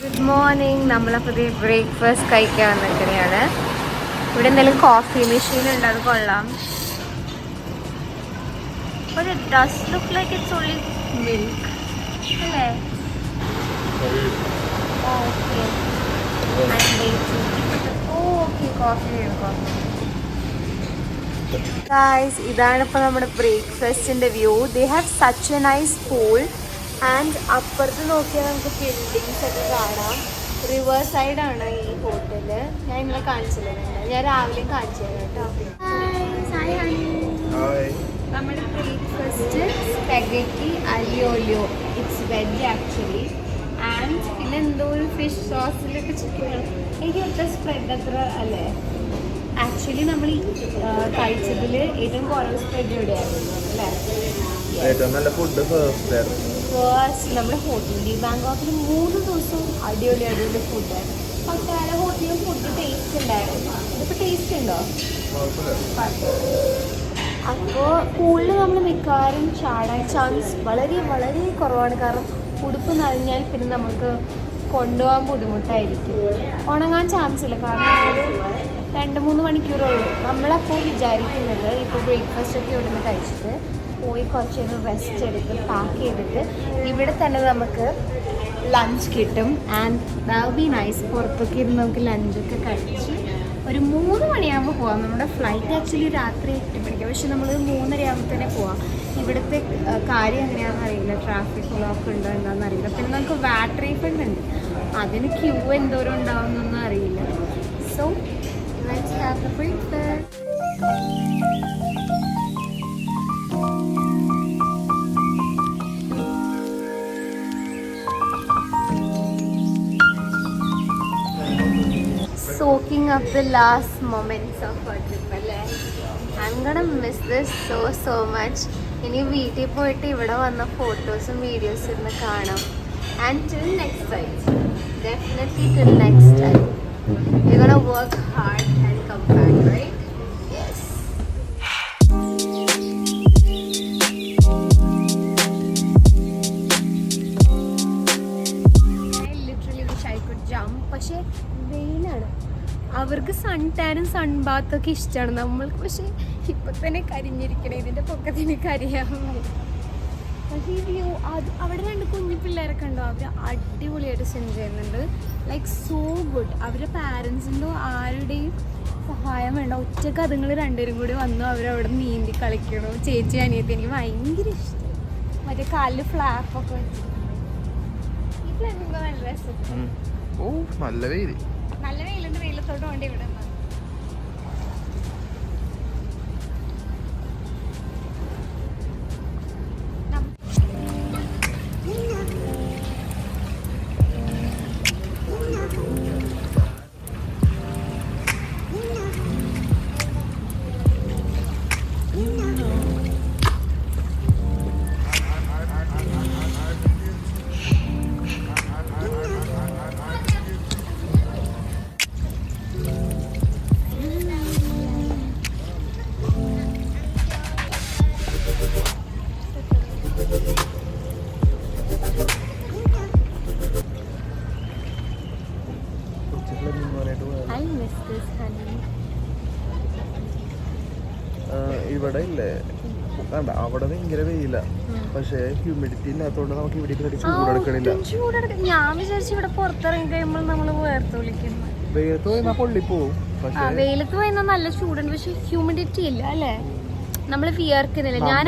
Good morning. നമ്മളപ്പോൾ breakfast കഴിക്കാൻ വന്നിരിക്കുകയാണ്. ഇവിടെ എന്തെങ്കിലും കോഫി മെഷീൻ ഉണ്ട്, അത് കൊള്ളാം. But it does look like it's only milk. അല്ലേ? Okay. I'm waiting. Oh, okay. Coffee. Guys, ഇതാണ് ഇപ്പോൾ നമ്മുടെ ബ്രേക്ക്ഫാസ്റ്റിൻ്റെ view. They have such a nice pool. And അപ്പുറത്ത് നോക്കിയാൽ നമുക്ക് ബിൽഡിങ്സ് ഒക്കെ കാണാം. റിവർ സൈഡാണ് ഈ ഹോട്ടല്. ഞാൻ ഇന്നലെ കാണിച്ചില്ല, ഞാൻ രാവിലെ കാണിച്ചു തരാം കേട്ടോ. നമ്മുടെ breakfast spaghetti aglio olio, it's veg actually. And പിന്നെ എന്തോ ഒരു ഫിഷ് സോസിലൊക്കെ ചിക്കൻ. എനിക്ക് ഒറ്റ സ്പ്രെഡ് അത്ര അല്ലേ. ആക്ച്വലി നമ്മൾ കഴിച്ചതിൽ ഏറ്റവും കുറവ് സ്പ്രെഡ് ഇവിടെയായിരുന്നു അല്ലേ. ഏറ്റവും നല്ല ഫുഡ് ഫസ്റ്റ് നമ്മുടെ ഹോട്ടലിൽ ബാങ്കോക്കിൽ 3 ദിവസവും അടിപൊളി ഫുഡായിരുന്നു. പക്ഷേ ആ ഹോട്ടലിലും ഫുഡ് ടേസ്റ്റ് ഉണ്ടായിരുന്നു. ഇതിപ്പോൾ ടേസ്റ്റ് ഉണ്ടോ? അപ്പോൾ പൂളിൽ നമ്മൾ മിക്കവാറും ചാടാൻ ചാൻസ് വളരെ വളരെ കുറവാണ്. കാരണം ഉടുപ്പ് നനഞ്ഞാൽ പിന്നെ നമുക്ക് കൊണ്ടുപോകാൻ ബുദ്ധിമുട്ടായിരിക്കും. ഉണങ്ങാൻ ചാൻസ് ഇല്ല, കാരണം ഒരു 2-3 മണിക്കൂറുള്ളൂ. നമ്മളപ്പോൾ വിചാരിക്കുന്നത് ഇപ്പോൾ ബ്രേക്ക്ഫാസ്റ്റ് ഒക്കെ ഇവിടെ നിന്ന് കഴിച്ചിട്ട് പോയി കുറച്ച് നേരം റെസ്റ്റ് എടുത്ത് പാക്ക് ചെയ്തിട്ട് ഇവിടെ തന്നെ നമുക്ക് ലഞ്ച് കിട്ടും. And that be nice. പുറത്തൊക്കെ ഇരുന്ന് നമുക്ക് ലഞ്ചൊക്കെ കഴിച്ച് ഒരു 3 മണിയാകുമ്പോൾ പോകാം. നമ്മുടെ ഫ്ലൈറ്റ് ആക്ച്വലി രാത്രി 8 മണിക്ക്, പക്ഷെ നമ്മൾ 3:30 ആകുമ്പോൾ തന്നെ പോവാം. ഇവിടുത്തെ കാര്യം എങ്ങനെയാണെന്ന് അറിയില്ല, ട്രാഫിക് ബ്ലോക്ക് ഉണ്ടോ എന്താണെന്ന് അറിയില്ല. പിന്നെ നമുക്ക് വാറ്റ് റീഫണ്ട് ഉണ്ട്, അതിന് ക്യൂ എന്തോരം ഉണ്ടാവുമെന്നൊന്നും അറിയില്ല. So let's have the breakfast. Soaking up the last moments of our trip. I'm gonna miss this so much. ഇനി വീട്ടിൽ പോയിട്ട് ഇവിടെ വന്ന ഫോട്ടോസും വീഡിയോസും ഇരുന്ന് കാണാം. And till next time, definitely till next time, we're gonna work hard and come back, right? Yes. I literally wish I could jump, പക്ഷേ വെയിലാണ്. അവർക്ക് സൺ ടാനും സൺ ബാത്തൊക്കെ ഇഷ്ടമാണ്, നമ്മൾക്ക് പക്ഷേ ഇപ്പം തന്നെ കരിഞ്ഞിരിക്കണം. ഇതിൻ്റെ പൊക്കത്തിന് കരിയാൻ മതി. പക്ഷേ ഈ വ്യൂ അത് അവിടെ 2 കുഞ്ഞു പിള്ളേരൊക്കെ ഉണ്ടോ, അവർ അടിപൊളിയായിട്ട് സ്വിം ചെയ്യുന്നുണ്ട്. Like so good. അവരുടെ പാരൻസിൻ്റെ ആരുടെയും സഹായം വേണ്ട, ഒറ്റക്ക് അതുങ്ങൾ 2 കൂടി വന്നു അവരവിടെ നീന്തി കളിക്കണു. ചേച്ചി അനിയത്തി എനിക്ക് ഭയങ്കര ഇഷ്ടം. മറ്റേ കാലിൽ ഫ്ലാപ്പൊക്കെ വെച്ച് ഈ ഫ്ലാമിംഗോ നല്ല രസം. നല്ല വെയിൽ, നല്ല വെയിലുണ്ട്. വെയിലത്തോട്ട് കൊണ്ട് ഇവിടെ ഇവിടെ ഇല്ലേ വേണ്ട, അവിടെ ഭയങ്കര വെയില. പക്ഷേ ഹ്യൂമിഡിറ്റി ഇല്ലാത്തതുകൊണ്ട് നമുക്ക് ഇവിടെ ചൂടെടുക്കണില്ല. ഞാൻ വിചാരിച്ചു ഇവിടെ പുറത്തിറങ്ങി കഴിയുമ്പോൾ നമ്മള് വേർത്ത് വിളിക്കുന്നു. വെയിലത്ത് പോയി പൊള്ളിപ്പോവും. വെയിലത്ത് പോയി നല്ല ചൂടുണ്ട്, പക്ഷെ ഹ്യൂമിഡിറ്റി ഇല്ല അല്ലേ. നമ്മള് വിയർക്കുന്നില്ല. ഞാൻ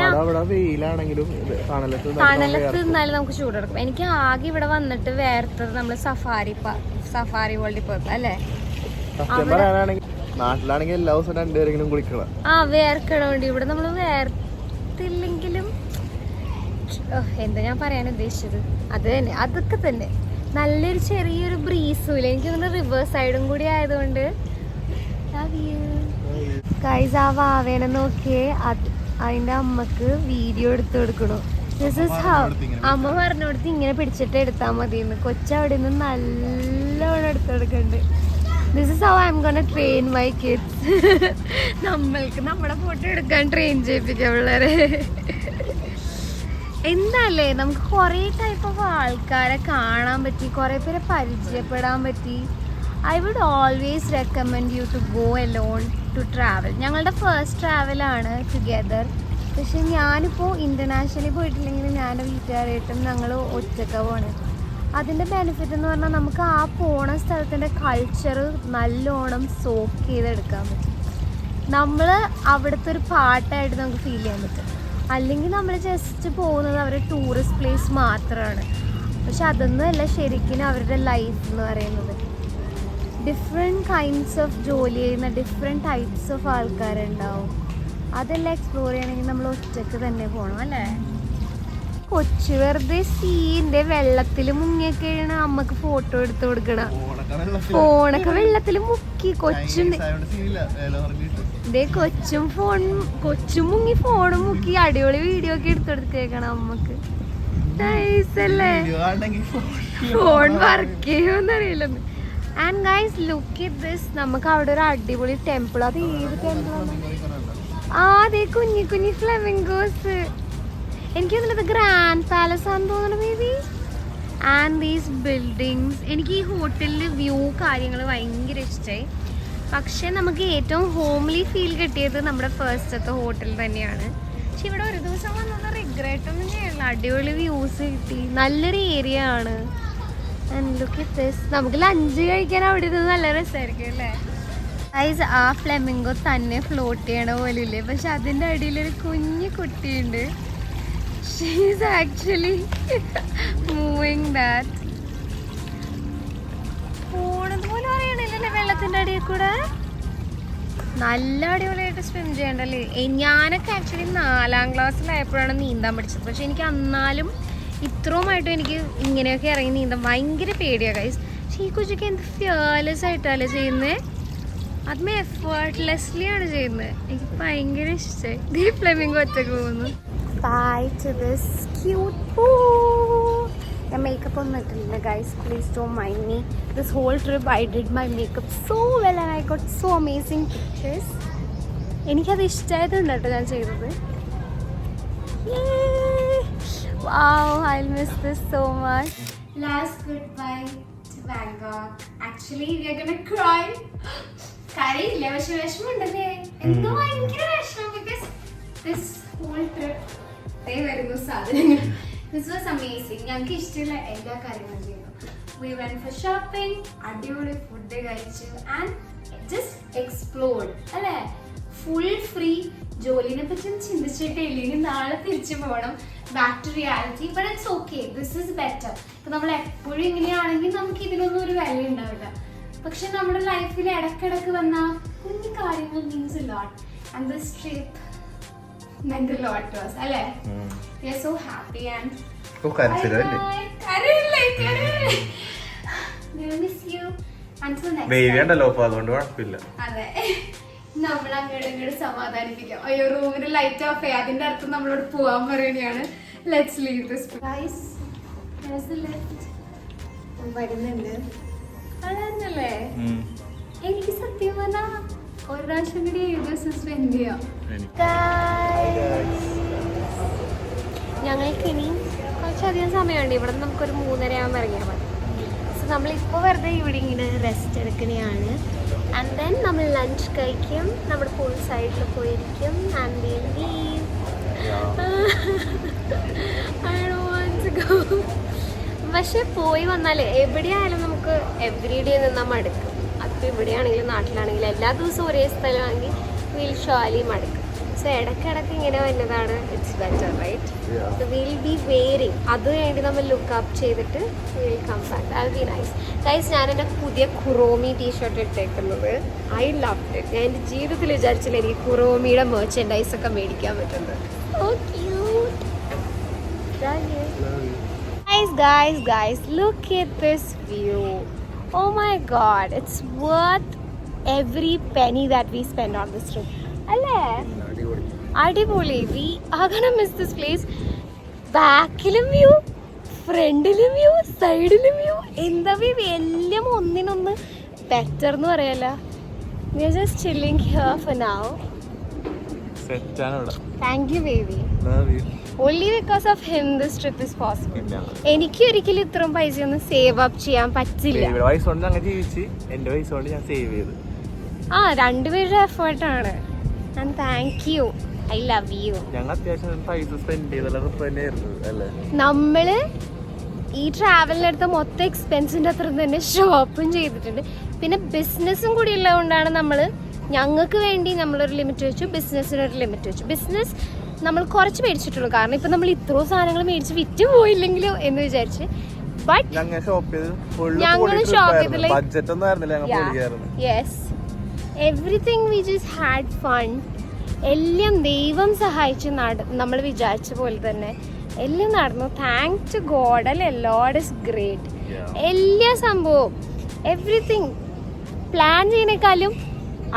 വെയിലാണെങ്കിലും തണലത്ത് നിന്നാലും നമുക്ക് ചൂടെടുക്കും. എനിക്ക് ആകെ ഇവിടെ വന്നിട്ട് വേർത്തത് നമ്മള് സഫാരി വേൾഡിൽ പോയപ്പോ അല്ലേ. നാട്ടിലാണെങ്കിൽ എല്ലാ ദിവസവും 2 പേരെങ്കിലും കുളിക്കണം. വേർക്കണോണ്ട് ഇവിടെ നമ്മള് വേർത്തില്ലെങ്കിലും എന്താ ഞാൻ പറയാൻ ഉദ്ദേശിച്ചത്, അത് തന്നെ, അതൊക്കെ തന്നെ. നല്ലൊരു ചെറിയൊരു ബ്രീസും ഇല്ല. എനിക്ക് തോന്നുന്നു റിവേഴ്സ് സൈഡും കൂടി ആയതുകൊണ്ട്. ഗൈസ്, ആ വാവേനെ നോക്കിയേ, അതിന്റെ അമ്മക്ക് വീഡിയോ എടുത്ത് കൊടുക്കണു. This is how. അമ്മ പറഞ്ഞോടത്ത് ഇങ്ങനെ പിടിച്ചിട്ട് എടുത്താൽ മതിയെന്ന്. കൊച്ചവിടെ നിന്ന് നല്ലോണം എടുത്തെടുക്കണ്ട്. This is how I'm gonna train my kids. നമ്മൾക്ക് നമ്മുടെ ഫോട്ടോ എടുക്കാൻ ട്രെയിൻ ചെയ്യിപ്പിക്കാം പിള്ളേരെ. എന്താല്ലേ നമുക്ക് കുറേ ടൈപ്പ് ഓഫ് ആൾക്കാരെ കാണാൻ പറ്റി, കുറേ പേരെ പരിചയപ്പെടാൻ പറ്റി. I would always recommend you to go alone to travel. ഞങ്ങളുടെ ഫസ്റ്റ് ട്രാവലാണ് ടുഗെദർ. പക്ഷെ ഞാനിപ്പോൾ ഇൻ്റർനാഷണലി പോയിട്ടില്ലെങ്കിൽ ഞാൻ വീട്ടുകാരായിട്ടും ഞങ്ങൾ ഒറ്റയ്ക്ക് പോകണേ. അതിൻ്റെ ബെനിഫിറ്റ് എന്ന് പറഞ്ഞാൽ നമുക്ക് ആ പോണ സ്ഥലത്തിൻ്റെ കൾച്ചർ നല്ലോണം സോക്ക് ചെയ്തെടുക്കാൻ പറ്റും. നമ്മൾ അവിടുത്തെ ഒരു പാട്ടായിട്ട് നമുക്ക് ഫീൽ ചെയ്യാൻ പറ്റും. അല്ലെങ്കിൽ നമ്മൾ ജസ്റ്റ് പോകുന്നത് അവരുടെ ടൂറിസ്റ്റ് പ്ലേസ് മാത്രമാണ്. പക്ഷെ അതൊന്നുമല്ല ശരിക്കും അവരുടെ ലൈഫ് എന്ന് പറയുന്നത്. ഡിഫറെൻറ്റ് കൈൻഡ്സ് ഓഫ് ജോലി ചെയ്യുന്ന ഡിഫറെൻറ്റ് ടൈപ്സ് ഓഫ് ആൾക്കാരുണ്ടാവും. അതെല്ലാം എക്സ്പ്ലോർ ചെയ്യണമെങ്കിൽ നമ്മൾ ഒറ്റയ്ക്ക് തന്നെ പോകണം അല്ലേ. കൊച്ചു വെറുതെ സീൻ്റെ വെള്ളത്തിൽ മുങ്ങിയൊക്കെയാണ് അമ്മക്ക് ഫോട്ടോ എടുത്ത് കൊടുക്കണം. ഫോണൊക്കെ വെള്ളത്തിൽ മുക്കി കൊച്ചും കൊച്ചും മുങ്ങി ഫോണും മുക്കി അടിപൊളി വീഡിയോ ഒക്കെ എടുത്തെടുത്തേക്കണം അമ്മക്ക്. നൈസല്ലേ, ഫോൺ വർക്ക് ചെയ്യുമെന്നറിയില്ല. And guys look it this. നമുക്ക് അവിടെ ഒരു അടിപൊളി ടെമ്പിൾ. അത് ഏത് ടെമ്പിളാണ്? അതെ കുഞ്ഞി കുഞ്ഞി ഫ്ലെമിംഗോസ്. എനിക്ക് തോന്നുന്നത് ഗ്രാൻഡ് പാലസ് ആണെന്ന് തോന്നുന്നു may be. And these buildings. എനിക്ക് ഈ ഹോട്ടലിൽ വ്യൂ കാര്യങ്ങൾ ഭയങ്കര ഇഷ്ടമായി. പക്ഷേ നമുക്ക് ഏറ്റവും ഹോംലി ഫീൽ കിട്ടിയത് നമ്മുടെ ഫസ്റ്റത്തെ ഹോട്ടൽ തന്നെയാണ്. പക്ഷെ ഇവിടെ ഒരു ദിവസം വന്നത് റിഗ്രറ്റ് ഒന്നും ചെയ്യില്ല. അടിപൊളി വ്യൂസ് കിട്ടി, നല്ലൊരു ഏരിയ ആണ്. And look at this. നമുക്ക് ലഞ്ച് കഴിക്കാൻ അവിടെ ഇരുന്ന് നല്ല രസമായിരിക്കും അല്ലേ. ഗൈസ് ആ ഫ്ലെമിംഗോ തന്നെ ഫ്ലോട്ട് ചെയ്യണ പോലെ ഇല്ലേ, പക്ഷെ അതിൻ്റെ അടിയിലൊരു കുഞ്ഞു കുട്ടിയുണ്ട്. She is actually moving that. പോണത് പോലും അറിയണില്ലല്ലേ വെള്ളത്തിൻ്റെ അടിയിൽ കൂടെ. നല്ല അടിപൊളിയായിട്ട് സ്വിം ചെയ്യണ്ടല്ലേ. ഞാനൊക്കെ ആക്ച്വലി 4ാം ക്ലാസ്സിലായപ്പോഴാണ് നീന്താൻ പഠിച്ചത്. പക്ഷെ എനിക്ക് അന്നാലും ഇത്രയുമായിട്ടും എനിക്ക് ഇങ്ങനെയൊക്കെ ഇറങ്ങി നീന്താൻ ഭയങ്കര പേടിയാണ് ഗൈസ്. പക്ഷെ ഈ കൊച്ചൊക്കെ എന്ത് ഫിയർലെസ് ആയിട്ടല്ലേ ചെയ്യുന്നത്. അതുമേ എഫേർട്ട്ലെസ്ലി ആണ് ചെയ്യുന്നത്. എനിക്ക് ഭയങ്കര ഇഷ്ടമായി. ഈ ഫ്ലെമിംഗോ ഒറ്റക്ക് പോകുന്നു. Bye to this cute pool. ഞാൻ മേക്കപ്പ് ഒന്നും ഇട്ടില്ല guys, please don't mind me. This whole trip I did my makeup so well and I got so amazing pictures. എനിക്കത് ഇഷ്ടമായതുകൊണ്ട് കേട്ടോ ഞാൻ ചെയ്തത്. Wow, I'll miss this so much. Last goodbye to Bangkok. Actually, we are gonna cry. കരയില്ല, പക്ഷെ വിഷമമുണ്ടല്ലേ. എന്തോ ഭയങ്കര വിഷമം. ബിക്കോസ് ദിസ് ഹോൾ ട്രിപ്പ് വരുന്നു സാധനങ്ങൾ. This was amazing. ഞങ്ങൾക്ക് ഇഷ്ടമുള്ള എല്ലാ കാര്യങ്ങളും ചെയ്തു. We went for shopping, അടിപൊളി ഫുഡ് കഴിച്ചു ആൻഡ് just explored അല്ലേ. Full free. ജോലിനെ പറ്റി ചിന്തിച്ചിട്ടേ ഇല്ലെങ്കിൽ നാളെ തിരിച്ചു പോകണം. Back to reality. But it's okay, this is better. ഇപ്പം നമ്മൾ എപ്പോഴും ഇങ്ങനെയാണെങ്കിൽ നമുക്ക് ഇതിനൊന്നും ഒരു വില ഉണ്ടാവില്ല. പക്ഷെ നമ്മുടെ ലൈഫിൽ ഇടയ്ക്കിടയ്ക്ക് വന്ന കുഞ്ഞു കാര്യങ്ങൾ means a lot. And this trip meant a lot to us അല്ലേ. We are so happy and we'll miss you until next time. അതെ, നമ്മൾ അങ്ങോട്ട് ഇങ്ങോട്ട് സമാധാനിപ്പിക്കാം. അയ്യോ റൂമിന് ലൈറ്റ് ഓഫ് ചെയ്യാം, അതിന്റെ അടുത്ത് നമ്മളോട് പോവാൻ പറയുകയാണ്. Let's leave this guys. വരുന്നുണ്ട് അതല്ലേ. എനിക്ക് സത്യം പറഞ്ഞാൽ ഒരു പ്രാവശ്യം കൂടി 7 ദിവസം സ്പെൻഡ് ചെയ്യാം. ഞങ്ങൾക്ക് ഇനിയും കുറച്ചധികം സമയമുണ്ട്. ഇവിടെ നമുക്കൊരു 3:30 ആകുമ്പോൾ ഇറങ്ങിയാൽ മതി. സോ നമ്മളിപ്പോൾ വെറുതെ ഇവിടെ ഇങ്ങനെ റെസ്റ്റ് എടുക്കണയാണ്. ആൻഡ് ദെൻ നമ്മൾ ലഞ്ച് കഴിക്കും, നമ്മുടെ പൂൾ സൈഡിൽ പോയിരിക്കും. And we'll leave. I don't want to go. പക്ഷെ പോയി വന്നാൽ എവിടെയായാലും നമുക്ക് എവറി ഡേ നിന്നാൽ മടുക്കും. അപ്പോൾ ഇവിടെയാണെങ്കിലും നാട്ടിലാണെങ്കിലും എല്ലാ ദിവസവും ഒരേ സ്ഥലമാണെങ്കിൽ വിൽ ഷോലി മടുക്കും. സോ ഇടയ്ക്കിടയ്ക്ക് ഇങ്ങനെ വരുന്നതാണ് it's better right. So will be wearing. അതുവേണ്ടി നമ്മൾ ലുക്ക് അപ്പ് ചെയ്തിട്ട് will come back. That will be nice. Guys ഞാൻ എൻ്റെ പുതിയ കുറോമി ടീഷർട്ട് ഇട്ടേക്കുന്നത്. I love it. ഞാൻ എൻ്റെ ജീവിതത്തിൽ വിചാരിച്ചില്ല എനിക്ക് കുറോമിയുടെ മെർച്ചൻഡൈസ് ഒക്കെ മേടിക്കാൻ പറ്റുന്നത്. So cute. Guys, look at this view. Oh my god, it's worth every penny that we spend on this trip. Alle adipoli. We are gonna miss this place. Backilum view, frontilum view, sideilum view. Endha view ellam onninonnu better nu parayalla. We are just chilling here for now. Set aanu. Thank you baby. Love you. only because of him this trip is possible. എനിക്ക് ഒരിക്കലും ഇത്രയും പൈസ ഒന്നും save up ചെയ്യാൻ പറ്റില്ല. എന്റെ പൈസ കൊണ്ട് ഞാൻ സേവ് ചെയ്ത്. രണ്ടുപേരുടെ എഫേർട്ടാണ്. And thank you, I love you. ഞങ്ങൾ അത്യാവശ്യം പൈസ സ്പെൻഡ് ചെയ്തല്ലേ. നമ്മള് ഈ ട്രാവലിനടുത്ത് മൊത്തം എക്സ്പെൻസിന്റെ അത്ര തന്നെ ഷോപ്പും ചെയ്തിട്ടുണ്ട്. പിന്നെ ബിസിനസ്സും കൂടി ഉള്ളതുകൊണ്ടാണ് ഞങ്ങൾക്ക് വേണ്ടി നമ്മളൊരു ലിമിറ്റ് വെച്ചു, ബിസിനസ്സിനൊരു ലിമിറ്റ് വെച്ചു. ബിസിനസ് നമ്മൾ കുറച്ച് മേടിച്ചിട്ടുള്ളൂ, കാരണം ഇപ്പം നമ്മൾ ഇത്രയും സാധനങ്ങൾ മേടിച്ച് വിറ്റ് പോയില്ലെങ്കിലോ എന്ന് വിചാരിച്ച്. ബട്ട് ഞങ്ങൾ ഷോപ്പ് ചെയ്തില്ല. Yes, everything we just had fun. എല്ലാം ദൈവം സഹായിച്ച് നമ്മൾ വിചാരിച്ച പോലെ തന്നെ എല്ലാം നടന്നു. Thank to God. അല്ലെ, ലോർഡ് ഇസ് ഗ്രേറ്റ്. എല്ലാ സംഭവവും എവറിത്തിങ് പ്ലാൻ ചെയ്യുന്നേക്കാളും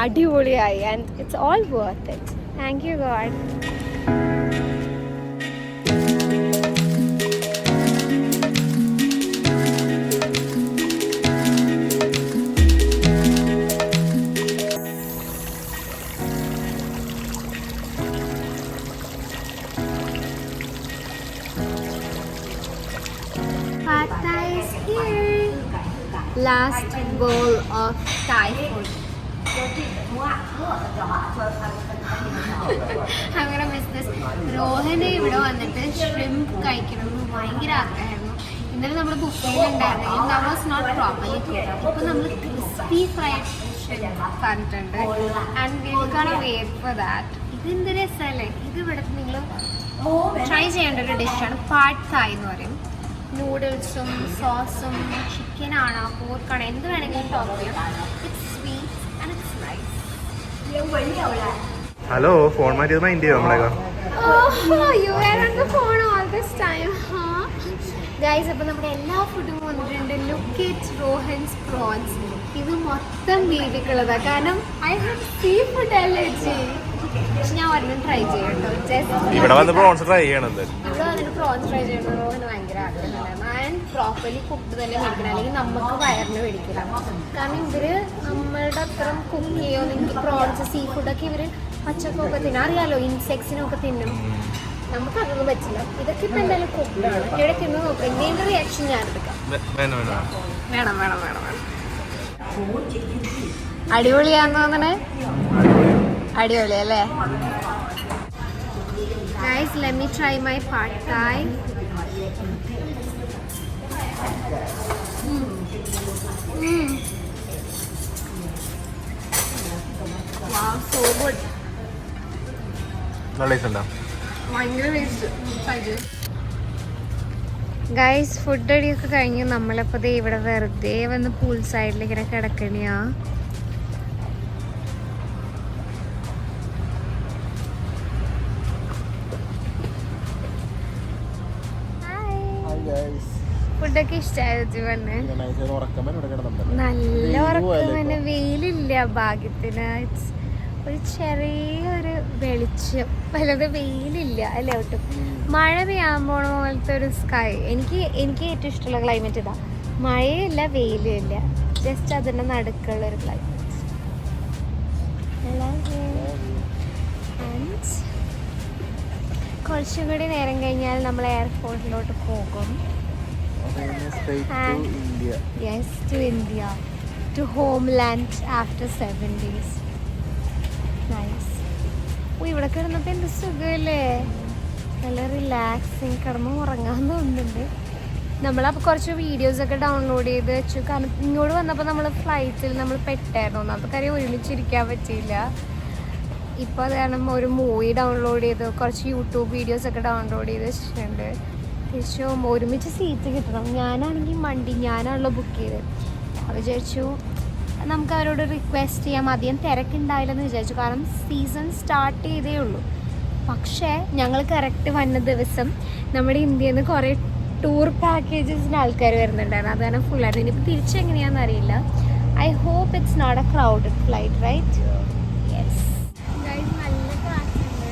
അടിപൊളിയായി. And it's all worth it. Thank you God. Pad Thai is here. Last bowl of Thai food. I'm gonna miss this. രോഹന് ഇവിടെ വന്നിട്ട് ഷ്രിംപ് കഴിക്കണം എന്ന് ഭയങ്കര ആഗ്രഹമായിരുന്നു. ഇന്നലെ നമ്മൾ ബുക്ക് ചെയ്തിട്ടുണ്ടായിരുന്നു. that was not properly cooked. അപ്പോൾ നമ്മൾ crispy fried shrimp കണ്ടിട്ടുണ്ട്. And we're gonna wait for that. ഇതെന്ത് രസമല്ലേ. ഇത് ഇവിടുത്തെ നിങ്ങൾ ട്രൈ ചെയ്യേണ്ട ഒരു ഡിഷാണ്. പാഡ് തായ് എന്ന് പറയും. നൂഡിൽസും സോസും ചിക്കനാണ്, പോർക്കാണ്, എന്ത് വേണമെങ്കിലും ടോപ്പ് ചെയ്യാം. It's sweet and it's nice. Hello, phone മാറ്റിയത് മൈൻഡ് ചെയ്യോ നമ്മളെ? You were on the phone all this time, huh? Guys, അപ്പോൾ നമ്മുടെ എല്ലാ ഫുഡും വന്നിട്ടുണ്ട്. Look at Rohan's prawns. ഇത് മൊത്തം ബേബിക്കുള്ളതാണ്, കാരണം I have sea food allergy. പക്ഷെ ഞാൻ ഒരെണ്ണം ട്രൈ ചെയ്യട്ടോ. ഇവിടെ വന്ന് പ്രോൺസ് ട്രൈ ചെയ്യണത്. ഇവിടെ വന്നിട്ട് പ്രോൺസ് ട്രൈ ചെയ്യണം റോഹന് ഭയങ്കര ആഗ്രഹമുണ്ടായിരുന്നു. ആൻഡ് പ്രോപ്പർലി കുക്ക്ഡ് തന്നെ മേടിക്കണം, അല്ലെങ്കിൽ നമുക്ക് വയറിന് മേടിക്കില്ല. കാരണം ഇവര് നമ്മളുടെ അത്രയും കുക്ക് ചെയ്യോ. നിങ്ങൾക്ക് പ്രോൺസ് സീ ഫുഡൊക്കെ ഇവര് പച്ചക്കൊക്കെ തിന്നാൻ അറിയാലോ, ഇൻസെക്ട്സിനൊക്കെ തിന്നും. നമുക്കതൊന്നും പറ്റില്ല. ഇതൊക്കെ ഇപ്പം എന്തായാലും കുക്ക്ഡാണ്. ഇവിടെ തിന്ന് നോക്കാം. എൻ്റെ റിയാക്ഷൻ ഞാൻ എടുക്കാം. വേണം വേണം വേണം വേണം. അടിപൊളിയാന്ന് തോന്നണേ. അടിപൊളി അല്ലേ? Guys, let me try my pad thai. Wow, so good. Guys, food അടിയൊക്കെ കഴിഞ്ഞ് നമ്മളപ്പോൾ ഇവിടെ വെറുതെ വന്ന് പൂൾ സൈഡിൽ ഇങ്ങനെ കിടക്കണിയാ. ഫുഡൊക്കെ ഇഷ്ടമായത് ജീവന്? നല്ല ഉറക്കം തന്നെ. വെയിലില്ല ഭാഗ്യത്തിന്. ഒരു ചെറിയൊരു വെളിച്ചം, വല്ലത് വെയിലില്ല അല്ലേ ഒട്ടും. മഴ പെയ്യാൻ പോണ പോലത്തെ ഒരു സ്കൈ. എനിക്ക് ഏറ്റവും ഇഷ്ടമുള്ള ക്ലൈമറ്റ് ഇതാ. മഴയില്ല വെയിലില്ല, ജസ്റ്റ് അതിൻ്റെ നടുക്കുള്ള ഒരു ക്ലൈമറ്റ്. കുറച്ചും കൂടി നേരം കഴിഞ്ഞാൽ നമ്മൾ എയർപോർട്ടിലോട്ട് പോകും. Yes, to India, to homeland after 7 days. Nice. ഇവിടെ കിടന്നപ്പോൾ എന്ത് സുഖമല്ലേ, നല്ല റിലാക്സിങ്. കിടന്ന് ഉറങ്ങാൻ തോന്നുന്നുണ്ട്. നമ്മളപ്പോൾ കുറച്ച് വീഡിയോസൊക്കെ ഡൗൺലോഡ് ചെയ്ത് വെച്ചു. കാരണം ഇങ്ങോട്ട് വന്നപ്പോൾ നമ്മൾ ഫ്ലൈറ്റിൽ നമ്മൾ പെട്ടായിരുന്നു. ഒന്നാമത്തെ കാര്യം ഒരുമിച്ചിരിക്കാൻ പറ്റിയില്ല. ഇപ്പോൾ അത് കാരണം ഒരു മൂവി ഡൗൺലോഡ് ചെയ്ത് കുറച്ച് യൂട്യൂബ് വീഡിയോസൊക്കെ ഡൗൺലോഡ് ചെയ്ത് വെച്ചിട്ടുണ്ട്. തിരിച്ചും ഒരുമിച്ച് സീറ്റ് കിട്ടണം. ഞാനാണെങ്കിൽ ഞാനാണല്ലോ ബുക്ക് ചെയ്തത്. വിചാരിച്ചു നമുക്ക് അവരോട് റിക്വസ്റ്റ് ചെയ്യാം. അധികം തിരക്കുണ്ടാവില്ലെന്ന് വിചാരിച്ചു, കാരണം സീസൺ സ്റ്റാർട്ട് ചെയ്തേ ഉള്ളൂ. പക്ഷേ ഞങ്ങൾ കറക്റ്റ് വന്ന ദിവസം നമ്മുടെ ഇന്ത്യയിൽ നിന്ന് കുറേ ടൂർ പാക്കേജസിന് ആൾക്കാർ വരുന്നുണ്ടായിരുന്നു. അത് കാരണം ഫുള്ളായിരുന്നു. ഇനിയിപ്പോൾ തിരിച്ചെങ്ങനെയാണെന്ന് അറിയില്ല. I hope it's not a crowded flight, right? Yes guys, നല്ല കാറ്റുണ്ട്.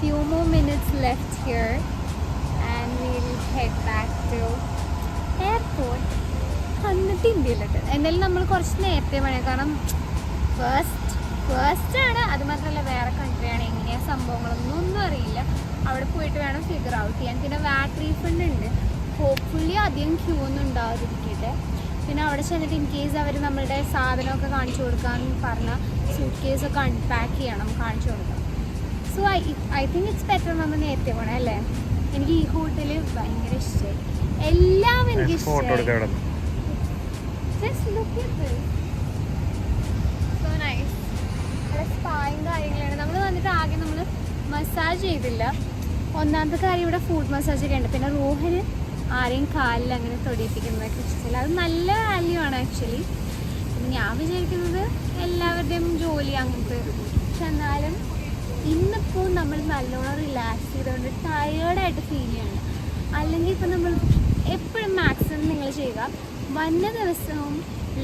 Few more minutes left here and we'll head back to airport. എന്നിട്ട് ഇന്ത്യയിലോട്ട്. എന്തായാലും നമ്മൾ കുറച്ച് നേരത്തെ വേണം, കാരണം ഫസ്റ്റ് ആണ്. അത് മാത്രമല്ല വേറെ കൺട്രിയാണ്, എങ്ങനെയാണ് സംഭവങ്ങളൊന്നും അറിയില്ല. അവിടെ പോയിട്ട് വേണം ഫിഗർ ഔട്ട് ചെയ്യാൻ. പിന്നെ വാറ്റ് റീഫണ്ട് ഉണ്ട്. ഹോപ്പ്ഫുള്ളി അധികം ക്യൂ ഒന്നും ഉണ്ടാവാതിരിക്കട്ടെ. പിന്നെ അവിടെ ചെന്നിട്ട് ഇൻ കേസ് അവർ നമ്മളുടെ സാധനമൊക്കെ കാണിച്ചു കൊടുക്കാൻ പറഞ്ഞാൽ സൂട്ട് കേസൊക്കെ അൺപാക്ക് ചെയ്യണം, കാണിച്ചു കൊടുക്കണം. So I think it's better നമ്മൾ നേരത്തെ പോകണം അല്ലേ. എനിക്ക് ഈ ഹോട്ടൽ ഭയങ്കര ഇഷ്ടമായി, എല്ലാം എനിക്ക് ഇഷ്ടമായി. Just look at this, so nice. അവിടെ സ്പായും കാര്യങ്ങളാണ്. നമ്മൾ വന്നിട്ട് ആകെ നമ്മൾ മസാജ് ചെയ്തില്ല. ഒന്നാമത്തെ കാര്യം ഇവിടെ ഫുഡ് മസാജ് ഒക്കെ ഉണ്ട്. പിന്നെ റോഹന് ആരെയും കാലിൽ അങ്ങനെ തൊടിയിപ്പിക്കുന്നതൊക്കെ ഇഷ്ടമില്ല. അത് നല്ല വാല്യൂ ആണ് ആക്ച്വലി. പിന്നെ ഞാൻ വിചാരിക്കുന്നത് എല്ലാവരുടെയും ജോലി അങ്ങനത്തെ. പക്ഷെ എന്നാലും ഇന്നിപ്പോൾ നമ്മൾ നല്ലോണം റിലാക്സ് ചെയ്തുകൊണ്ട് ടയേർഡായിട്ട് ഫീൽ ചെയ്യണം. അല്ലെങ്കിൽ ഇപ്പം നമ്മൾ എപ്പോഴും മാക്സിമം നിങ്ങൾ ചെയ്യുക, വന്ന ദിവസവും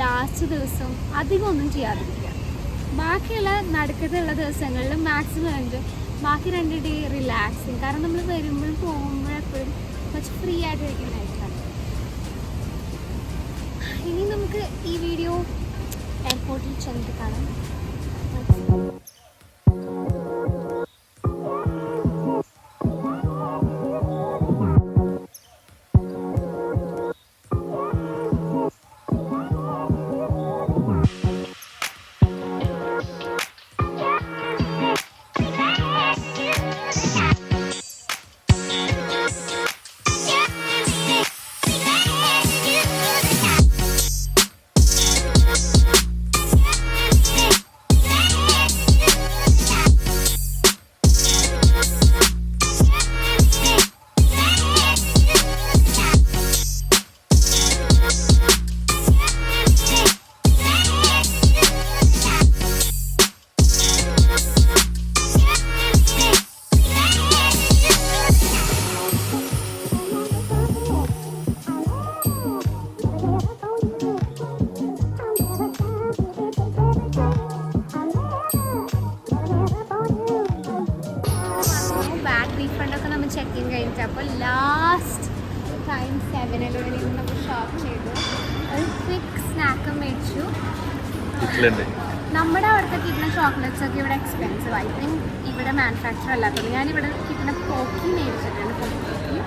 ലാസ്റ്റ് ദിവസവും അധികം ഒന്നും ചെയ്യാതിരിക്കുക. ബാക്കിയുള്ള നടുക്കത്തുള്ള ദിവസങ്ങളിൽ മാക്സിമം ഉണ്ട്. ബാക്കി 2 ഡേ റിലാക്സിങ്. കാരണം നമ്മൾ വരുമ്പോഴും പോകുമ്പോഴെപ്പോഴും കുറച്ച് ഫ്രീ ആയിട്ട് ഇരിക്കുന്നതായിട്ടാണ്. ഇനി നമുക്ക് ഈ വീഡിയോ എയർപോർട്ടിൽ ചെന്നിട്ട് കാണാം. ചെക്കിങ് കഴിഞ്ഞിട്ട് അപ്പോൾ ലാസ്റ്റ് ടൈം 7-Eleven നമ്മൾ ഷോപ്പ് ചെയ്തു. ഒരു ക്വിക്ക് സ്നാക്കും മേടിച്ചു. നമ്മുടെ അവിടുത്തെ കിട്ടുന്ന ചോക്ലേറ്റ്സ് ഒക്കെ ഇവിടെ എക്സ്പെൻസീവ്. ഐ തിങ്ക് ഇവിടെ മാനുഫാക്ചർ അല്ലാത്തത്. ഞാനിവിടെ കിട്ടുന്ന പോക്കി മേടിച്ചിട്ടുണ്ട്, പോക്കി.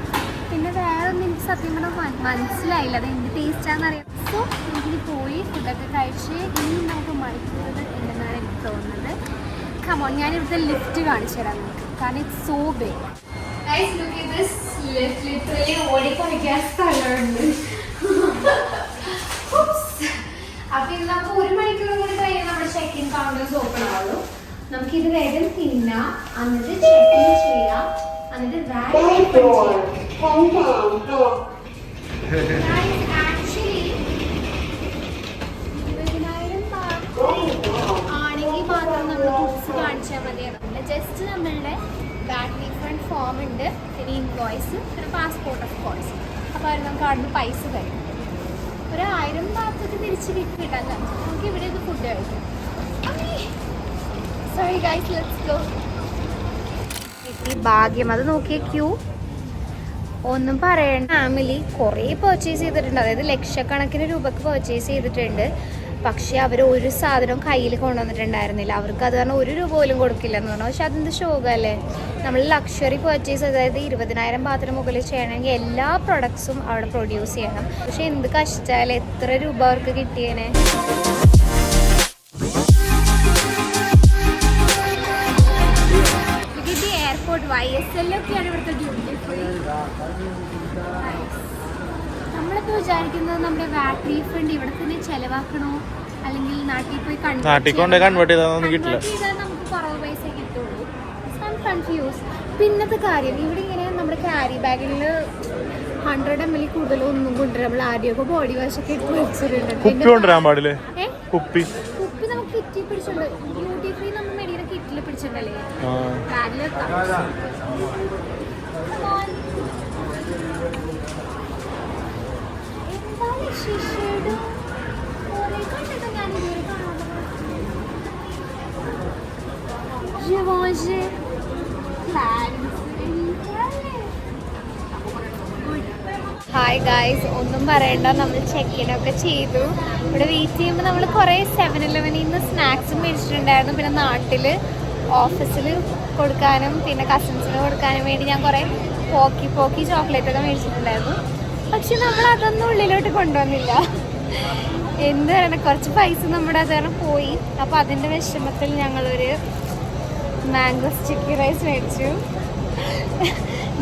പിന്നെ വേറെ ഒന്നും എനിക്ക് സത്യം പറഞ്ഞാൽ മനസ്സിലായില്ല അത് എന്ത് ടേസ്റ്റാണെന്നറിയാം. സോ എനിക്കിനി പോയി ഫുഡൊക്കെ കഴിച്ച് ഇനി നമുക്ക് മണിക്കൂർ ഉണ്ടെന്നാണ് എനിക്ക് തോന്നുന്നത്. കമോൺ, ഞാനിവിടുത്തെ ലിഫ്റ്റ് കാണിച്ചു തരാം നിങ്ങൾക്ക്, കാരണം it's so big. Guys, look at this lift. Literally ഓടിക്കൊണ്ടിരിക്കാൻ സ്ഥലമുണ്ട്. അപ്പോൾ ഇത് നമുക്ക് 1 മണിക്കൂർ കൂടി കഴിഞ്ഞാൽ നമ്മുടെ ചെക്ക് ഇൻ കൗണ്ടേഴ്സ് ഓപ്പൺ ആവുള്ളൂ. നമുക്കിത് വേഗം തിന്നാം, എന്നിട്ട് ചെക്ക് ഇൻ ചെയ്യാം, എന്നിട്ട് ആക്ച്വലി 20,000 ആണെങ്കിൽ മാത്രം നമ്മൾ ബുക്സ് കാണിച്ചാൽ മതിയാണ്. ജസ്റ്റ് നമ്മളുടെ ബാങ്ക് റീഫണ്ട് ഫോം ഉണ്ട്, പിന്നെ ഇൻവോയ്സ്, പിന്നെ പാസ്പോർട്ട് ഓഫ് കോഴ്സ്. അപ്പോൾ അവർ നമുക്ക് അവിടെ നിന്ന് പൈസ തരും. 1,000 ബാത്തൊക്കെ തിരിച്ച് കിട്ടില്ല. നമുക്ക് ഇവിടെ ഇത് ഫുഡ് കഴിക്കാം. Sorry guys, let's go. ഈ ഭാഗ്യം, അത് നോക്കിയ ക്യൂ ഒന്നും പറയണ്ട. ഫാമിലി കുറേ പർച്ചേസ് ചെയ്തിട്ടുണ്ട്, അതായത് ലക്ഷക്കണക്കിന് രൂപക്ക് പർച്ചേസ് ചെയ്തിട്ടുണ്ട്. പക്ഷേ അവർ ഒരു സാധനം കയ്യിൽ കൊണ്ടുവന്നിട്ടുണ്ടായിരുന്നില്ല. അവർക്ക് അത് കാരണം 1 രൂപ പോലും കൊടുക്കില്ലെന്ന് പറഞ്ഞു. പക്ഷെ അതെന്ത് ശോകമല്ലേ. നമ്മൾ ലക്ഷറി പർച്ചേസ്, അതായത് 20,000 ബാത്തിന് മുകളിൽ ചെയ്യണമെങ്കിൽ എല്ലാ പ്രൊഡക്ട്സും അവിടെ പ്രൊഡ്യൂസ് ചെയ്യണം. പക്ഷെ എന്ത് കഷ്ടമല്ലേ, എത്ര രൂപ അവർക്ക് കിട്ടിയേനെ. ഇത് എയർപോർട്ട് YSL ഒക്കെയാണ് ഇവിടുത്തെ ഡ്യൂട്ടി ഫ്രീ. നമ്മളിപ്പോൾ വിചാരിക്കുന്നത് നമ്മുടെ വാറ്റ് റീഫണ്ട് ഇവിടെ തന്നെ ചെലവാക്കണോ അല്ലെങ്കിൽ നാട്ടിൽ പോയി കൺവേർട്ട് ചെയ്താൽ നമുക്ക് കുറവ് പൈസ കിട്ടുള്ളൂ. കൺഫ്യൂസ്. പിന്നത്തെ കാര്യം, ഇവിടെ ഇങ്ങനെ നമ്മുടെ ക്യാരി ബാഗിൽ 100 ml കൂടുതലോ ഒന്നും കൊണ്ടുവരാം. നമ്മൾ ആദ്യമൊക്കെ ബോഡി വാഷ് ഒക്കെ ഇട്ട് വെച്ചിട്ടുണ്ട്. കുപ്പി നമുക്ക് കിറ്റിൽ പിടിച്ചിട്ടുണ്ട്. ഡ്യൂട്ടി ഫ്രീ നമ്മൾ മെഡിയുടെ കിറ്റിൽ പിടിച്ചിട്ടുണ്ടല്ലേ, ബാഗിൽ ഹായ് ഗായ്സ്, ഒന്നും പറയണ്ട, നമ്മൾ ചെക്കിനൊക്കെ ചെയ്തു. ഇവിടെ വെയിറ്റ് ചെയ്യുമ്പോൾ നമ്മൾ കുറേ 7-Eleven സ്നാക്സും മേടിച്ചിട്ടുണ്ടായിരുന്നു. പിന്നെ നാട്ടിൽ ഓഫീസിൽ കൊടുക്കാനും പിന്നെ കസിൻസിന് കൊടുക്കാനും വേണ്ടി ഞാൻ കുറേ പോക്കി ചോക്ലേറ്റൊക്കെ മേടിച്ചിട്ടുണ്ടായിരുന്നു. പക്ഷെ നമ്മൾ അതൊന്നും ഉള്ളിലോട്ട് കൊണ്ടുവന്നില്ല. എന്ത് പറയുന്നത്, കുറച്ച് പൈസ നമ്മുടെ അത് കാരണം പോയി. അപ്പോൾ അതിൻ്റെ വിഷമത്തിൽ ഞങ്ങളൊരു മാംഗോ സ്റ്റിക്കി റൈസ് മേടിച്ചു.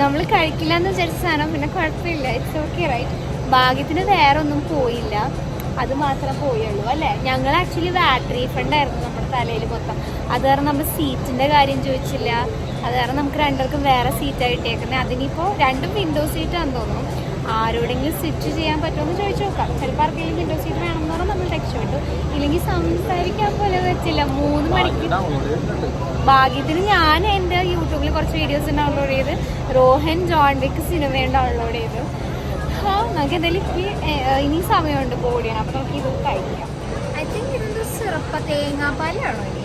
നമ്മൾ കഴിക്കില്ല എന്ന് വിചാരിച്ച സാധനം, പിന്നെ കുഴപ്പമില്ല, ഇറ്റ്സ് ഓക്കെ റൈറ്റ്. ഭാഗ്യത്തിന് വേറെ ഒന്നും പോയില്ല, അത് മാത്രമേ പോയുള്ളൂ അല്ലേ. ഞങ്ങൾ ആക്ച്വലി വാറ്റ് റീഫണ്ട് ആയിരുന്നു നമ്മുടെ തലയിൽ മൊത്തം. അത് കാരണം നമ്മൾ സീറ്റിൻ്റെ കാര്യം ചോദിച്ചില്ല. അത് കാരണം നമുക്ക് രണ്ടുപേർക്കും വേറെ സീറ്റാണ് കിട്ടിയേക്കുന്നത്. അതിനിപ്പോൾ രണ്ടും വിൻഡോ സീറ്റാണെന്ന് തോന്നുന്നു. ആരോടെങ്കിലും സ്വിച്ച് ചെയ്യാൻ പറ്റുമെന്ന് ചോദിച്ചു നോക്കാം. ചിലപ്പോൾ ആർക്കെങ്കിലും വിൻഡോ സീറ്റ് വേണമെന്ന് പറഞ്ഞാൽ നമ്മൾ രക്ഷപ്പെട്ടു. ഇല്ലെങ്കിൽ സംസാരിക്കാൻ പോലെ വെച്ചില്ല. 3 മണിക്ക് ഭാഗ്യത്തിന് ഞാൻ എൻ്റെ യൂട്യൂബിൽ കുറച്ച് വീഡിയോസ് ഡൗൺലോഡ് ചെയ്ത് റോഹൻ ജോൺ വിക്ക് സിനിമയും ഡൗൺലോഡ് ചെയ്തു. നമുക്ക് എന്തായാലും ഇനി സമയമുണ്ട് ബോഡിയാണ്, അപ്പോൾ നമുക്ക് ഇത് കഴിക്കാം. ഐ തിങ്ക് ഇതെന്ത് സിറപ്പ് തേങ്ങാപ്പാലാണോ ഇനി?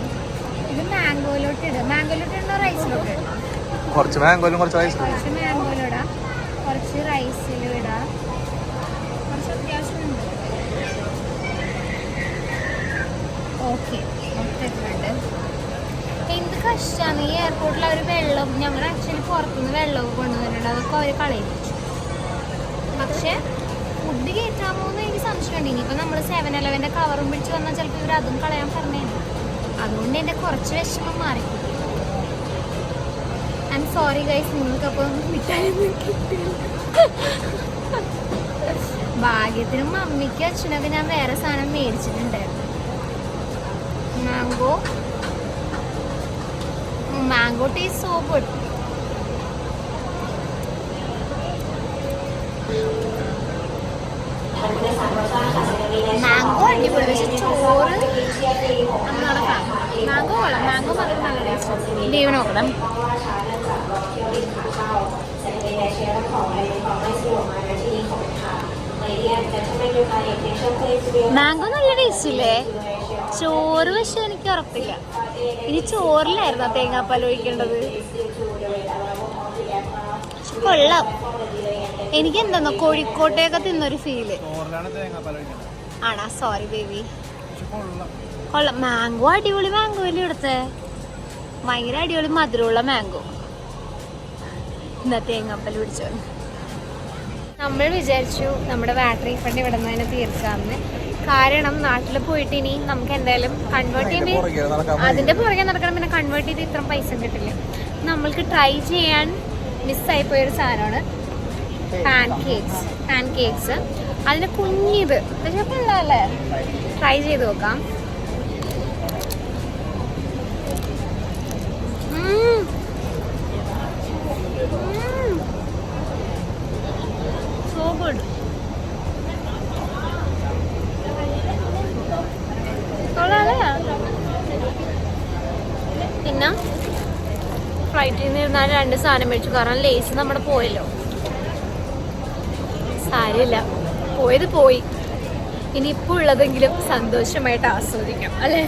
ഇത് മാംഗോയിലോട്ട് ഇടുക. മാംഗോയിലോട്ട് ഇടണോ റൈസിലോട്ട് ഇടണം? കുറച്ച് മാംഗോയിലും കുറച്ച് മാംഗോയിലിടാം, കുറച്ച് റൈസിലും ഇടാം. കുറച്ച് അത്യാവശ്യമുണ്ട്. ഓക്കെ, ഇട്ടിട്ടുണ്ട്. എന്ത് കഷ്ടമാണ് ഈ എയർപോർട്ടിൽ അവർ വെള്ളം, ഞങ്ങൾ ആക്ച്വലി പുറത്തുനിന്ന് വെള്ളമൊക്കെ കൊണ്ടുവന്നിട്ടുണ്ട്, അതൊക്കെ അവർ കളയിപ്പിച്ചു. പക്ഷേ ഫുഡ് കയറ്റാമോ എന്ന് എനിക്ക് സംശയമുണ്ട്. ഇനിയിപ്പോൾ നമ്മൾ 7-Eleven കവറും പിടിച്ച് വന്നാൽ ചിലപ്പോൾ ഇവർ അതും കളയാൻ പറഞ്ഞേനെ. അതുകൊണ്ട് എൻ്റെ കുറച്ച് വിഷമം മാറി. ഐ എം സോറി ഗൈസ്, നിങ്ങൾക്കപ്പോൾ മിഠായിയൊന്നും കിട്ടില്ല. ഭാഗ്യത്തിനും മമ്മിക്കും അച്ഛനൊക്കെ ഞാൻ വേറെ സാധനം മേടിച്ചിട്ടുണ്ടായിരുന്നു. Mango taste so good. Mango അടിപൊളി, പക്ഷെ ചോറ് മാംഗോ കൊള്ളാം. മാംഗോ മാത്രം നല്ല ടേസ്റ്റ്. ദൈവം നോക്കണം. മാംഗോ നല്ല ടേസ്റ്റ് ഇല്ലേ? ചോറ് പക്ഷെ എനിക്ക് ഉറപ്പില്ല. ഇനി ചോറിലായിരുന്നു ആ തേങ്ങാപ്പാൽ ഒഴിക്കേണ്ടത്. കൊള്ളാം. എനിക്ക് എന്താന്നോ കോഴിക്കോട്ടേക്ക് തിന്നൊരു ഫീല് ആണോ? Sorry baby. കൊള്ളാം. മാംഗോ അടിപൊളി മാംഗോ അല്ലേ ഇവിടുത്തെ? ഭയങ്കര അടിപൊളി മധുരമുള്ള മാംഗോ. എന്താ തേങ്ങാപ്പാൽ പിടിച്ചോ? നമ്മൾ വിചാരിച്ചു നമ്മുടെ വാറ്റ് റീഫണ്ട് ഇവിടെ നിന്ന് തന്നെ തീർക്കാമെന്ന്. കാരണം നാട്ടിൽ പോയിട്ട് ഇനി നമുക്ക് എന്തായാലും കൺവേർട്ട് ചെയ്യുമ്പോൾ അതിൻ്റെ പുറകെ നടക്കണം. പിന്നെ കൺവേർട്ട് ചെയ്ത് ഇത്ര പൈസ കിട്ടില്ല. നമ്മൾക്ക് ട്രൈ ചെയ്യാൻ മിസ്സായിപ്പോയൊരു സാധനമാണ് പാൻ കേക്ക്സ്. അതിന് കുഞ്ഞിത് പക്ഷെ കൊള്ളാമല്ലേ? ട്രൈ ചെയ്ത് നോക്കാം. So good. പിന്നെ ഫ്ലൈറ്റിൽ നിന്ന് ഇരുന്നാൽ 2 സാധനം മേടിച്ചു. കാരണം ലേസ് നമ്മുടെ പോയല്ലോ. സാരമില്ല, പോയത് പോയി. ഇനിയിപ്പോൾ ഉള്ളതെങ്കിലും സന്തോഷമായിട്ട് ആസ്വദിക്കാം അല്ലേ?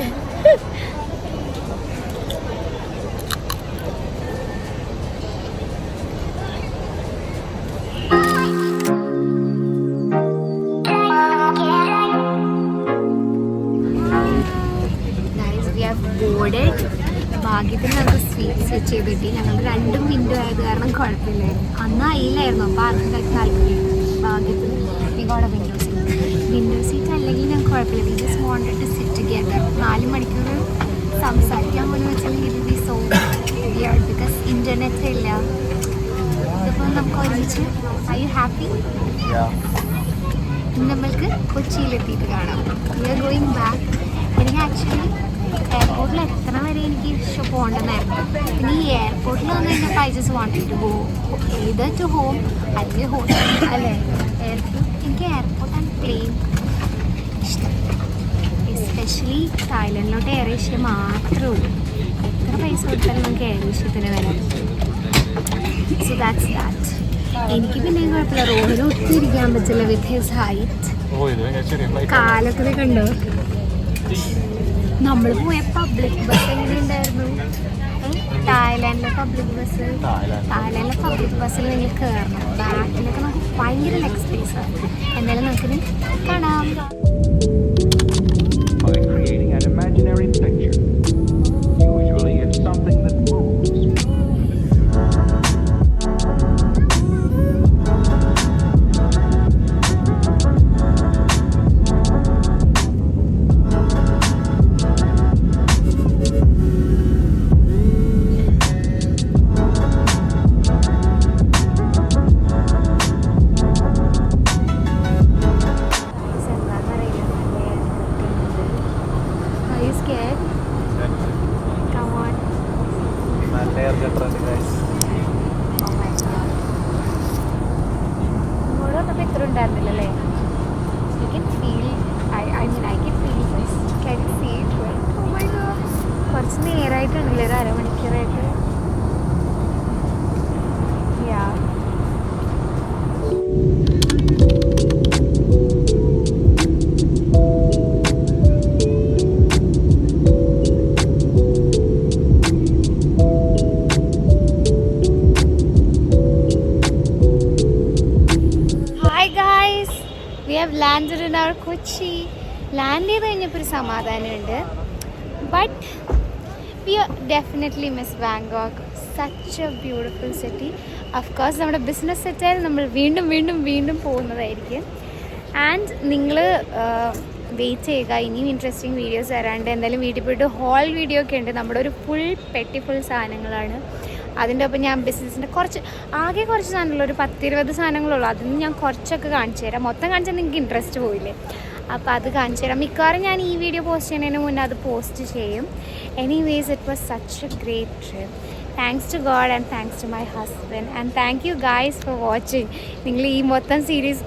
ഭാഗ്യത്തിന് നമുക്ക് സ്വീറ്റ്സ് വെച്ച് ചെയ്തിട്ട് ഞങ്ങൾ 2 വിൻഡോ ആയത് കാരണം കുഴപ്പമില്ലായിരുന്നു. അന്ന് അയിലായിരുന്നു, അപ്പോൾ ആർക്കും താല്പര്യം. ഭാഗ്യത്തിന് നിങ്ങളുടെ വിൻഡോ സീറ്റ് അല്ലെങ്കിൽ ഞങ്ങൾക്ക് കുഴപ്പമില്ല. We just wanted to sit together. 4 മണിക്കൂർ സംസാരിക്കാൻ പോലും വെച്ചില്ലെങ്കിൽ it be so weird because internet ഇല്ല. ഇതിപ്പോൾ നമുക്ക് ഒരുമിച്ച്. Are you happy? നമ്മൾക്ക് കൊച്ചിയിലെത്തിയിട്ട് കാണാം. We are going back. എനിക്ക് ആക്ച്വലി എയർപോർട്ടിൽ എത്തണ വരെ എനിക്ക് പോകേണ്ടതായിരുന്നു. പിന്നെ ഈ എയർപോർട്ടിൽ വന്നു കഴിഞ്ഞപ്പോൾ I just wanted to go either to home അല്ലെങ്കിൽ ഹോട്ടൽ അല്ലേ. എനിക്ക് എയർപോർട്ട് ആൻഡ് പ്ലെയിൻ ഇഷ്ടം. എസ്പെഷ്യലി തായ്ലൻഡിലോട്ട് എയർ ഏഷ്യ മാത്രമേ ഉള്ളൂ. എത്ര പൈസ കൊടുത്താലും നമുക്ക് എയർ ഏഷ്യത്തിന് വരാം. So that's that. എനിക്ക് പിന്നെ കുഴപ്പമില്ല. റോഡിൽ ഒത്തിരിക്കാൻ പറ്റില്ല വിത്ത് ഹിസ് ഹൈറ്റ്. കാലൊക്കെ കണ്ടോ? നമ്മൾ പോയ പബ്ലിക് ബസ് എങ്ങനെയുണ്ടായിരുന്നു? തായ്ലാൻഡിലെ പബ്ലിക് ബസ്സിൽ നിങ്ങൾ കയറണം. ബാക്കിലൊക്കെ നമുക്ക് ഭയങ്കര ലെഗ് സ്പേസ് ആണ്. എന്തായാലും നമുക്കിത് കാണാം. By creating an imaginary picture, usually it's something ഉണ്ടായിരുന്നില്ല അല്ലേ? You can feel I mean I can feel this. Can you see it? Oh my God, കുറച്ച് നേരമായിട്ടുണ്ടല്ലേ, ഒരു അരമണിക്കൂറായിട്ട്. Yeah we have landed in our Kochi. Land ചെയ്ത് കഴിഞ്ഞപ്പോൾ ഒരു സമാധാനമുണ്ട്. But we definitely miss Bangkok. Such a beautiful city. Of course നമ്മുടെ business സെറ്റായാൽ നമ്മൾ വീണ്ടും വീണ്ടും വീണ്ടും പോകുന്നതായിരിക്കും. ആൻഡ് നിങ്ങൾ വെയിറ്റ് ചെയ്യുക, ഇനിയും ഇൻട്രസ്റ്റിംഗ് വീഡിയോസ് വരാണ്ട്. എന്തായാലും വീട്ടിൽ പോയിട്ട് ഹോൾ വീഡിയോ ഒക്കെ ഉണ്ട്. നമ്മുടെ ഒരു ഫുൾ പെട്ടി ഫുൾ സാധനങ്ങളാണ്. അതിൻ്റെ ഒപ്പം ഞാൻ ബിസിനസ്സിൻ്റെ കുറച്ച് സാധനങ്ങളുള്ളൂ, ഒരു 10-20 സാധനങ്ങളുള്ളൂ. അതിന് ഞാൻ കുറച്ചൊക്കെ കാണിച്ചു തരാം. മൊത്തം കാണിച്ചാൽ നിങ്ങൾക്ക് ഇൻട്രസ്റ്റ് പോയില്ലേ? അപ്പോൾ അത് കാണിച്ചു തരാം. മിക്കവാറും ഞാൻ ഈ വീഡിയോ പോസ്റ്റ് ചെയ്യുന്നതിന് മുന്നേ അത് പോസ്റ്റ് ചെയ്യും. Anyways it was such a great trip. Thanks to God and thanks to my husband and thank you guys for watching. നിങ്ങൾ ഈ മൊത്തം സീരീസ്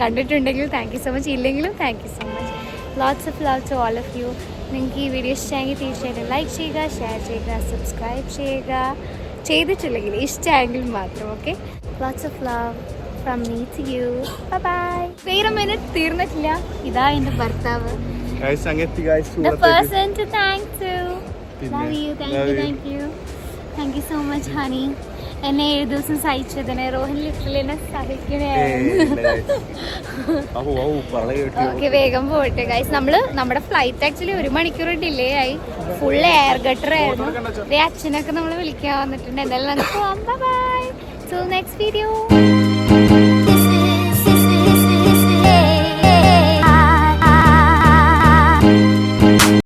കണ്ടിട്ടുണ്ടെങ്കിൽ താങ്ക് യു സോ മച്ച്, ഇല്ലെങ്കിലും thank you so much. Lots of love to all of you. നിങ്ങൾക്ക് ഈ video ഇഷ്ടമെങ്കിൽ തീർച്ചയായിട്ടും like ചെയ്യുക, ഷെയർ ചെയ്യുക, സബ്സ്ക്രൈബ് ചെയ്യുക. ചെയ്തിട്ടില്ലെങ്കിൽ ഇഷ്ടമെങ്കിൽ മാത്രം. Okay, lots of love from me to you. Bye bye. Wait a minute, തീർന്നിട്ടില്ല. ഇതാ എൻ്റെ ഭർത്താവ്. The person to thank to. Love you, thank you so much honey. എന്നെ 7 ദിവസം സഹിച്ചതിന് റോഹൻ ലിറ്ററലി എന്നെ സഹിക്കണേയായിരുന്നു. ഓക്കെ, വേഗം പോട്ടെ ഗൈസ്. നമ്മുടെ ഫ്ലൈറ്റ് ആക്ച്വലി 1 മണിക്കൂർ ഡിലേ ആയി. ഫുൾ എയർ ഗട്ടർ ആയിരുന്നു. അച്ഛനൊക്കെ നമ്മൾ വിളിക്കാൻ വന്നിട്ടുണ്ട്. എന്തായാലും നമുക്ക് പോവാം. Bye bye. Till next video.